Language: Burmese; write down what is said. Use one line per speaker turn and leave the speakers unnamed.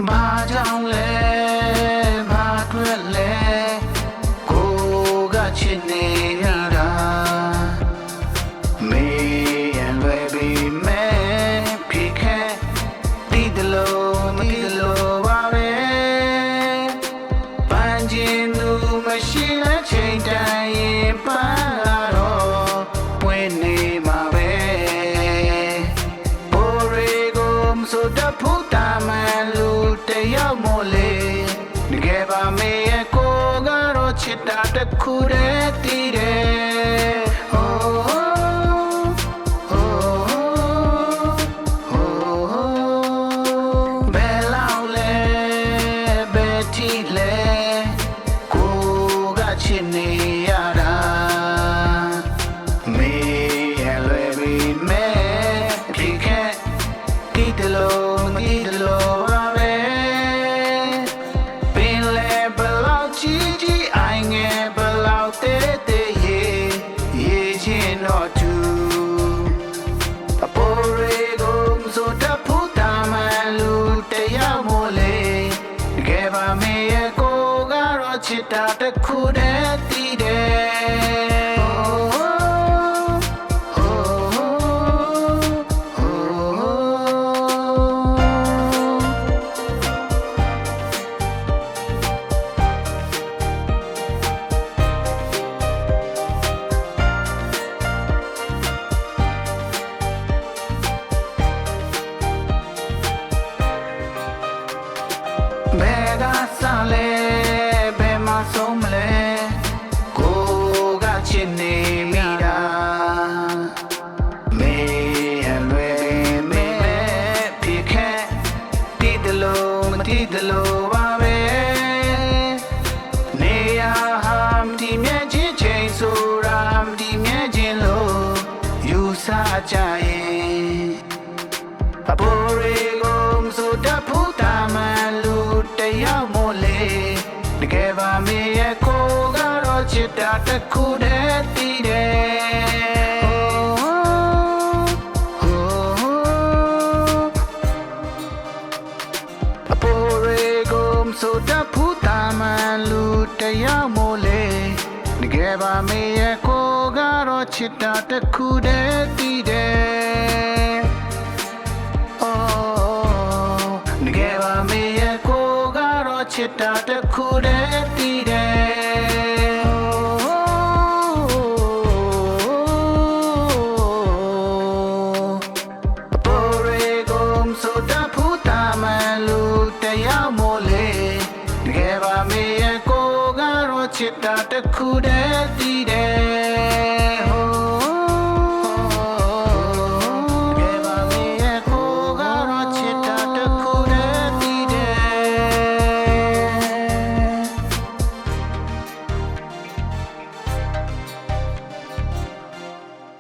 ဘာကြောင့်လဲဘာတွေ့လဲကိုကချစ်နေရတာမေးရလွယ်ပြီမဲ့ဖြစ်ခဲ့တီးတယ်လို့မတီးတယ်လို့ပါပဲပန်းကျင်သူမရှိတဲ့ချိန်တိုင်းရင်ပန်းလာတော့ပွင့်နေမှာပဲပိုရီကိုမစိုးတဖို့တာမန်လူတယောက်မို့လေတကယ်ပါမေးရဲ့ကိုကတော့ချစ်တာတစ်ခုတည်းတည်တယ်ချစ်နေရတာမေးရလွယ်ပြီမဲ့ဒီခက်တီးတယ်လို့မတီးတယ်လို့ပါပဲပင်လေဘလောက်ကြီးကြီးအိုင်ငယ်ဘလောက်တဲတဲရေချင်းတော့သူအပေါ်ရေကိုမစိုးတဖို့တာမန်လူတယောက်မို့လေတကယ်ပါမေးရဲ့ကိုကတော့ချစ်တာတစ်ခုတည်းတည်တယ်ဘယ်ကစလဲဘယ်မှာဆုံးမလဲကိုကချစ်နေမိတာမေးရလွယ်မေးဖြစ်ခဲ့တီးတယ်လို့မတီးတယ်လို့ပါပဲနေရဟာမဒီမြဲချင်းချိန်ဆိုတာမဒီမြဲချင်းလို့ယူဆကြရင်အပေါ်ရီကိုမစိုးတဖို့တာမန်လူတယောက်မို့လေတကယ်ပါမေးရဲ့ကိုကတော့ချစ်တာတစ်ခုတည်းတည်တယ်အပေါ်ရီကိုမစိုးတဖို့တာမန်လူတယောက်မို့လေတကယ်ပါမေးရဲ့ကိုကတော့ချစ်တာတစ်ခုတည်းတည်တယ်ချစ်တာတစ်ခုတည်းတည်တယ်အပေါ်ရီကိုမစိုးတဖို့တာမန်လူတယောက်မို့လေတကယ်ပါမေးရဲ့ကိုကတော့ချစ်တာတစ်ခုတည်းတည်တယ်